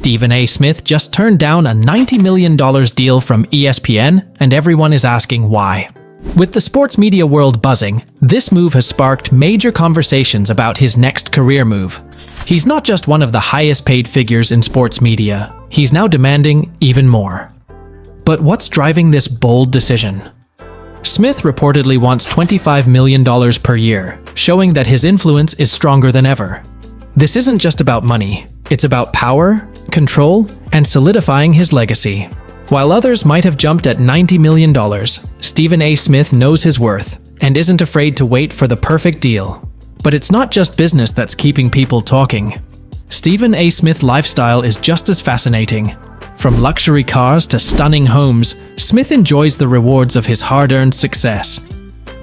Stephen A. Smith just turned down a $90 million deal from ESPN, and everyone is asking why. With the sports media world buzzing, this move has sparked major conversations about his next career move. He's not just one of the highest paid figures in sports media, he's now demanding even more. But what's driving this bold decision? Smith reportedly wants $25 million per year, showing that his influence is stronger than ever. This isn't just about money, it's about power, control, and solidifying his legacy. While others might have jumped at $90 million, Stephen A. Smith knows his worth and isn't afraid to wait for the perfect deal. But it's not just business that's keeping people talking. Stephen A. Smith's lifestyle is just as fascinating. From luxury cars to stunning homes, Smith enjoys the rewards of his hard-earned success.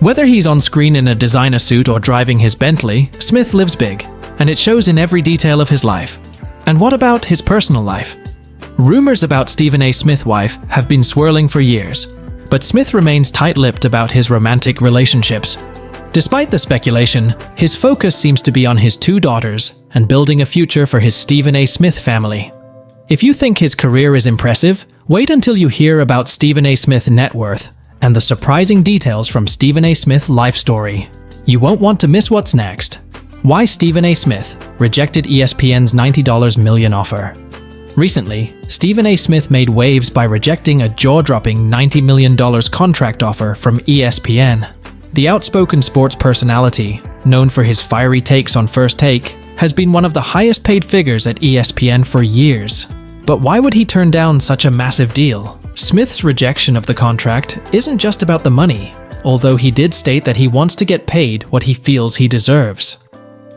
Whether he's on screen in a designer suit or driving his Bentley, Smith lives big, and it shows in every detail of his life. And what about his personal life? Rumors about Stephen A. Smith's wife have been swirling for years, but Smith remains tight-lipped about his romantic relationships. Despite the speculation, his focus seems to be on his two daughters and building a future for his Stephen A. Smith family. If you think his career is impressive, wait until you hear about Stephen A. Smith's net worth and the surprising details from Stephen A. Smith's life story. You won't want to miss what's next. Why Stephen A. Smith rejected ESPN's $90 million offer. Recently, Stephen A. Smith made waves by rejecting a jaw-dropping $90 million contract offer from ESPN. The outspoken sports personality, known for his fiery takes on First Take, has been one of the highest-paid figures at ESPN for years. But why would he turn down such a massive deal? Smith's rejection of the contract isn't just about the money, although he did state that he wants to get paid what he feels he deserves.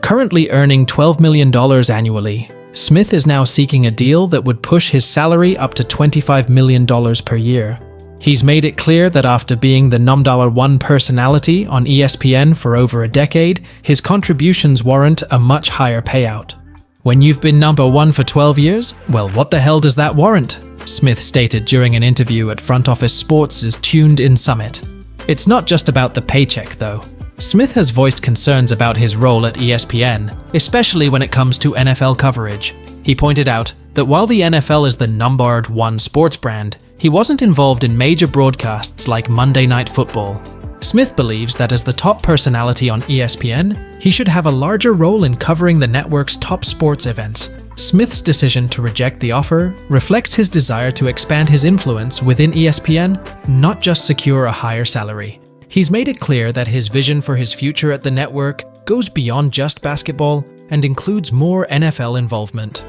Currently earning $12 million annually, Smith is now seeking a deal that would push his salary up to $25 million per year. He's made it clear that after being the #1 personality on ESPN for over a decade, his contributions warrant a much higher payout. When you've been #1 for 12 years, well, what the hell does that warrant? Smith stated during an interview at Front Office Sports' Tuned In Summit. It's not just about the paycheck, though. Smith has voiced concerns about his role at ESPN, especially when it comes to NFL coverage. He pointed out that while the NFL is the #1 sports brand, he wasn't involved in major broadcasts like Monday Night Football. Smith believes that as the top personality on ESPN, he should have a larger role in covering the network's top sports events. Smith's decision to reject the offer reflects his desire to expand his influence within ESPN, not just secure a higher salary. He's made it clear that his vision for his future at the network goes beyond just basketball and includes more NFL involvement.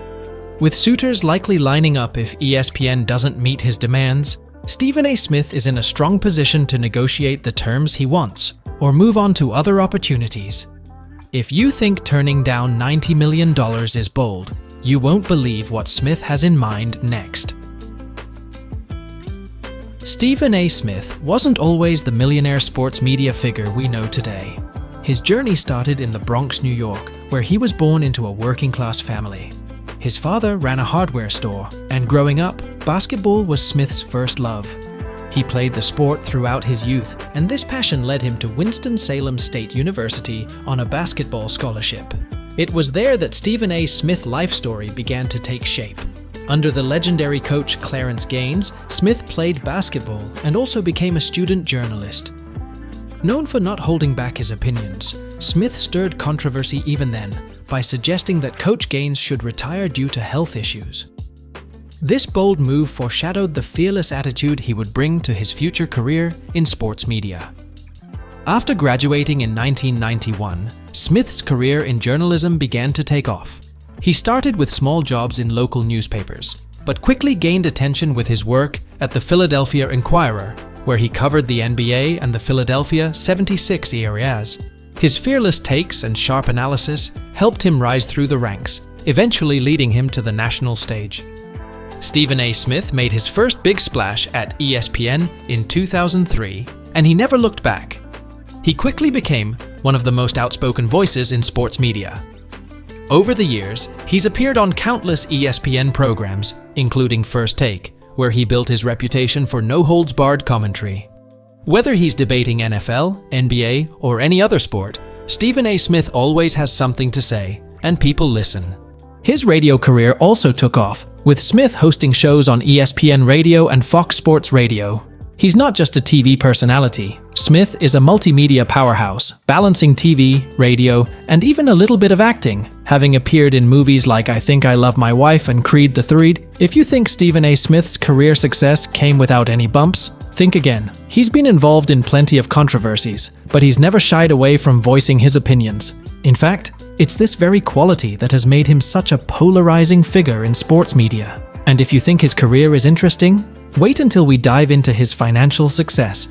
With suitors likely lining up if ESPN doesn't meet his demands, Stephen A. Smith is in a strong position to negotiate the terms he wants or move on to other opportunities. If you think turning down $90 million is bold, you won't believe what Smith has in mind next. Stephen A. Smith wasn't always the millionaire sports media figure we know today. His journey started in the Bronx, New York, where he was born into a working-class family. His father ran a hardware store, and growing up, basketball was Smith's first love. He played the sport throughout his youth, and this passion led him to Winston-Salem State University on a basketball scholarship. It was there that Stephen A. Smith's life story began to take shape. Under the legendary coach Clarence Gaines, Smith played basketball and also became a student journalist. Known for not holding back his opinions, Smith stirred controversy even then by suggesting that Coach Gaines should retire due to health issues. This bold move foreshadowed the fearless attitude he would bring to his future career in sports media. After graduating in 1991, Smith's career in journalism began to take off. He started with small jobs in local newspapers, but quickly gained attention with his work at the Philadelphia Inquirer, where he covered the NBA and the Philadelphia 76 areas. His fearless takes and sharp analysis helped him rise through the ranks, eventually leading him to the national stage. Stephen A. Smith made his first big splash at ESPN in 2003, and he never looked back. He quickly became one of the most outspoken voices in sports media. Over the years, he's appeared on countless ESPN programs, including First Take, where he built his reputation for no-holds-barred commentary. Whether he's debating NFL, NBA, or any other sport, Stephen A. Smith always has something to say, and people listen. His radio career also took off with Smith hosting shows on ESPN Radio and Fox Sports Radio. He's not just a TV personality. Smith is a multimedia powerhouse, balancing TV, radio, and even a little bit of acting, having appeared in movies like I Think I Love My Wife and Creed the Third. If you think Stephen A. Smith's career success came without any bumps, think again. He's been involved in plenty of controversies, but he's never shied away from voicing his opinions. In fact, it's this very quality that has made him such a polarizing figure in sports media. And if you think his career is interesting, wait until we dive into his financial success.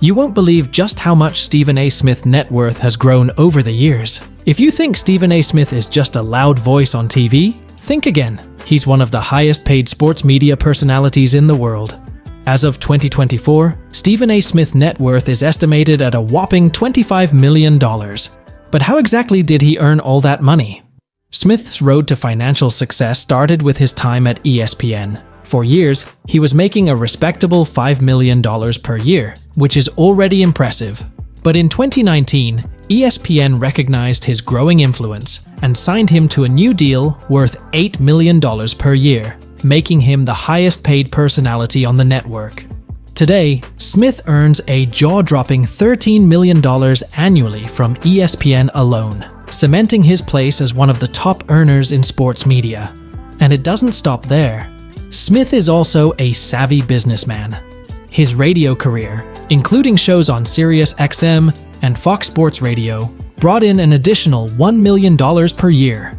You won't believe just how much Stephen A. Smith's net worth has grown over the years. If you think Stephen A. Smith is just a loud voice on TV, think again. He's one of the highest paid sports media personalities in the world. As of 2024, Stephen A. Smith's net worth is estimated at a whopping $25 million. But how exactly did he earn all that money? Smith's road to financial success started with his time at ESPN. For years, he was making a respectable $5 million per year, which is already impressive. But in 2019, ESPN recognized his growing influence and signed him to a new deal worth $8 million per year, making him the highest paid personality on the network. Today, Smith earns a jaw-dropping $13 million annually from ESPN alone, cementing his place as one of the top earners in sports media. And it doesn't stop there. Smith is also a savvy businessman. His radio career, including shows on Sirius XM and Fox Sports Radio, brought in an additional $1 million per year.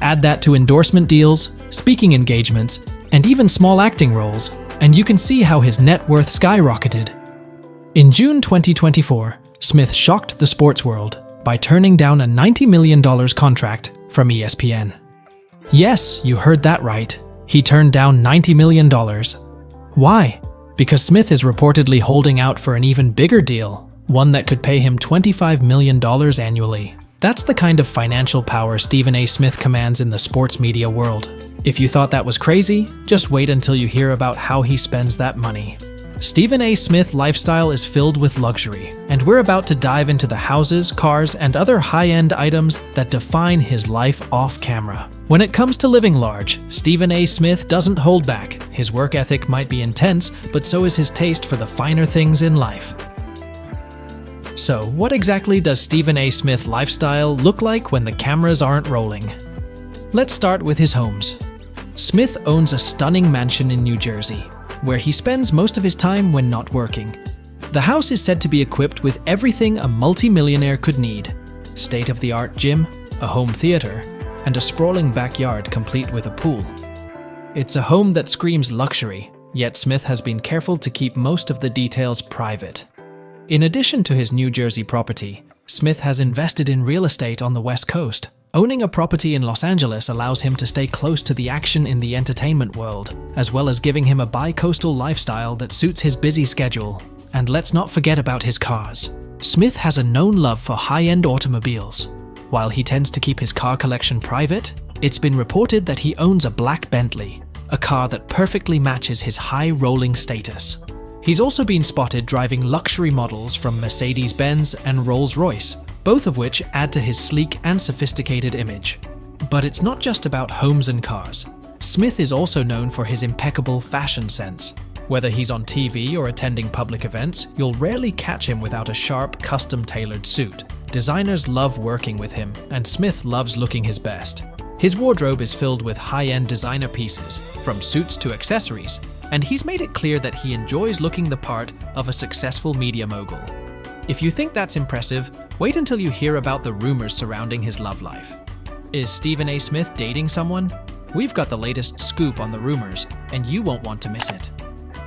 Add that to endorsement deals, speaking engagements, and even small acting roles, and you can see how his net worth skyrocketed. In June 2024, Smith shocked the sports world by turning down a $90 million contract from ESPN. Yes, you heard that right. He turned down $90 million. Why? Because Smith is reportedly holding out for an even bigger deal, one that could pay him $25 million annually. That's the kind of financial power Stephen A. Smith commands in the sports media world. If you thought that was crazy, just wait until you hear about how he spends that money. Stephen A. Smith's lifestyle is filled with luxury, and we're about to dive into the houses, cars, and other high-end items that define his life off-camera. When it comes to living large, Stephen A. Smith doesn't hold back. His work ethic might be intense, but so is his taste for the finer things in life. So, what exactly does Stephen A. Smith's lifestyle look like when the cameras aren't rolling? Let's start with his homes. Smith owns a stunning mansion in New Jersey, where he spends most of his time when not working. The house is said to be equipped with everything a multi-millionaire could need: state-of-the-art gym, a home theater, and a sprawling backyard complete with a pool. It's a home that screams luxury, yet Smith has been careful to keep most of the details private. In addition to his New Jersey property, Smith has invested in real estate on the West Coast. Owning a property in Los Angeles allows him to stay close to the action in the entertainment world, as well as giving him a bi-coastal lifestyle that suits his busy schedule. And let's not forget about his cars. Smith has a known love for high-end automobiles. While he tends to keep his car collection private, it's been reported that he owns a black Bentley, a car that perfectly matches his high-rolling status. He's also been spotted driving luxury models from Mercedes-Benz and Rolls-Royce, both of which add to his sleek and sophisticated image. But it's not just about homes and cars. Smith is also known for his impeccable fashion sense. Whether he's on TV or attending public events, you'll rarely catch him without a sharp, custom-tailored suit. Designers love working with him, and Smith loves looking his best. His wardrobe is filled with high-end designer pieces, from suits to accessories, and he's made it clear that he enjoys looking the part of a successful media mogul. If you think that's impressive, wait until you hear about the rumors surrounding his love life. Is Stephen A. Smith dating someone? We've got the latest scoop on the rumors, and you won't want to miss it.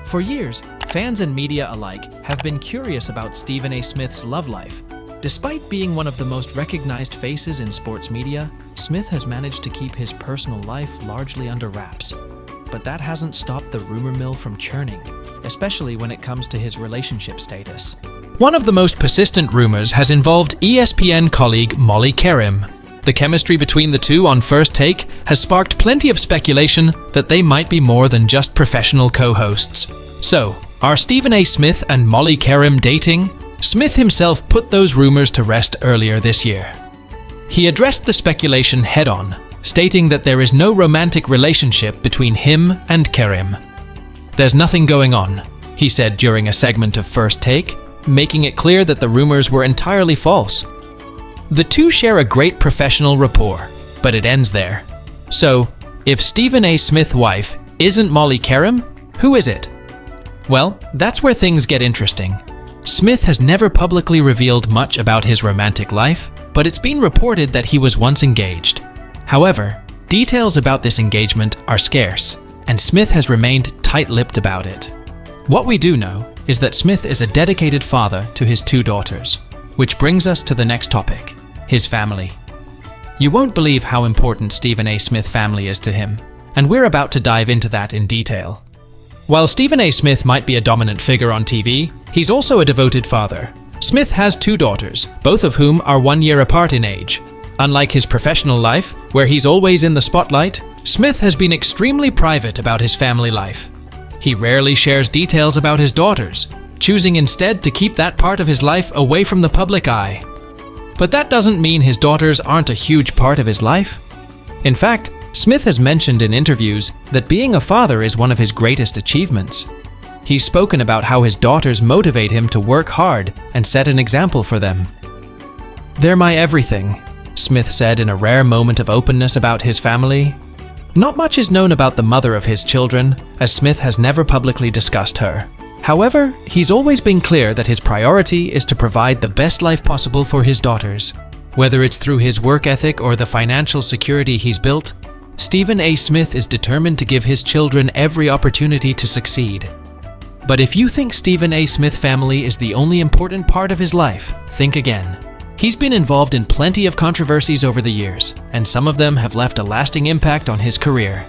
For years, fans and media alike have been curious about Stephen A. Smith's love life. Despite being one of the most recognized faces in sports media, Smith has managed to keep his personal life largely under wraps. But that hasn't stopped the rumor mill from churning, especially when it comes to his relationship status. One of the most persistent rumors has involved ESPN colleague Molly Qerim. The chemistry between the two on First Take has sparked plenty of speculation that they might be more than just professional co-hosts. So, are Stephen A. Smith and Molly Qerim dating? Smith himself put those rumors to rest earlier this year. He addressed the speculation head-on, stating that there is no romantic relationship between him and Kerim. "There's nothing going on," he said during a segment of First Take, making it clear that the rumors were entirely false. The two share a great professional rapport, but it ends there. So, if Stephen A. Smith's wife isn't Molly Kerim, who is it? Well, that's where things get interesting. Smith has never publicly revealed much about his romantic life, but it's been reported that he was once engaged. However, details about this engagement are scarce, and Smith has remained tight-lipped about it. What we do know is that Smith is a dedicated father to his two daughters, which brings us to the next topic, his family. You won't believe how important Stephen A. Smith's family is to him, and we're about to dive into that in detail. While Stephen A. Smith might be a dominant figure on TV, he's also a devoted father. Smith has two daughters, both of whom are 1 year apart in age. Unlike his professional life, where he's always in the spotlight, Smith has been extremely private about his family life. He rarely shares details about his daughters, choosing instead to keep that part of his life away from the public eye. But that doesn't mean his daughters aren't a huge part of his life. In fact, Smith has mentioned in interviews that being a father is one of his greatest achievements. He's spoken about how his daughters motivate him to work hard and set an example for them. "They're my everything," Smith said in a rare moment of openness about his family. Not much is known about the mother of his children, as Smith has never publicly discussed her. However, he's always been clear that his priority is to provide the best life possible for his daughters. Whether it's through his work ethic or the financial security he's built, Stephen A. Smith is determined to give his children every opportunity to succeed. But if you think Stephen A. Smith family is the only important part of his life, think again. He's been involved in plenty of controversies over the years, and some of them have left a lasting impact on his career.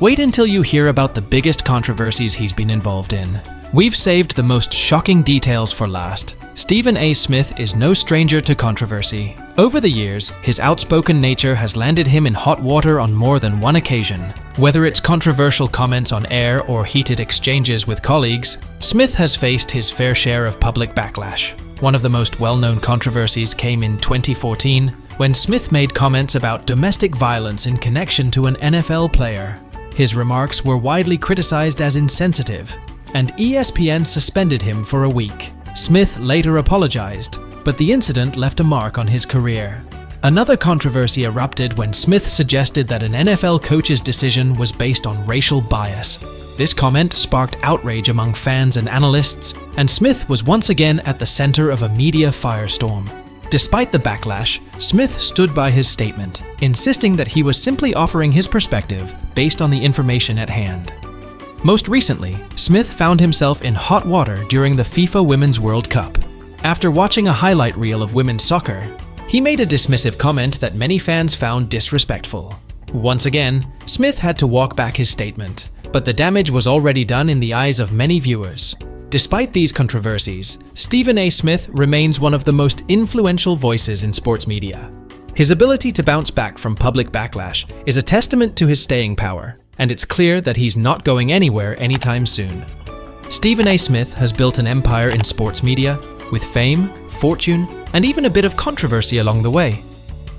Wait until you hear about the biggest controversies he's been involved in. We've saved the most shocking details for last. Stephen A. Smith is no stranger to controversy. Over the years, his outspoken nature has landed him in hot water on more than one occasion. Whether it's controversial comments on air or heated exchanges with colleagues, Smith has faced his fair share of public backlash. One of the most well-known controversies came in 2014, when Smith made comments about domestic violence in connection to an NFL player. His remarks were widely criticized as insensitive, and ESPN suspended him for a week. Smith later apologized, but the incident left a mark on his career. Another controversy erupted when Smith suggested that an NFL coach's decision was based on racial bias. This comment sparked outrage among fans and analysts, and Smith was once again at the center of a media firestorm. Despite the backlash, Smith stood by his statement, insisting that he was simply offering his perspective based on the information at hand. Most recently, Smith found himself in hot water during the FIFA Women's World Cup. After watching a highlight reel of women's soccer, he made a dismissive comment that many fans found disrespectful. Once again, Smith had to walk back his statement, but the damage was already done in the eyes of many viewers. Despite these controversies, Stephen A. Smith remains one of the most influential voices in sports media. His ability to bounce back from public backlash is a testament to his staying power, and it's clear that he's not going anywhere anytime soon. Stephen A. Smith has built an empire in sports media, with fame, fortune, and even a bit of controversy along the way.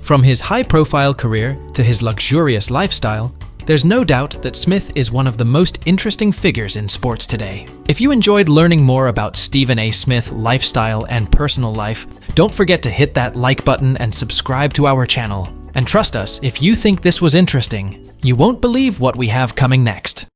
From his high-profile career to his luxurious lifestyle, there's no doubt that Smith is one of the most interesting figures in sports today. If you enjoyed learning more about Stephen A. Smith's lifestyle and personal life, don't forget to hit that like button and subscribe to our channel. And trust us, if you think this was interesting, you won't believe what we have coming next.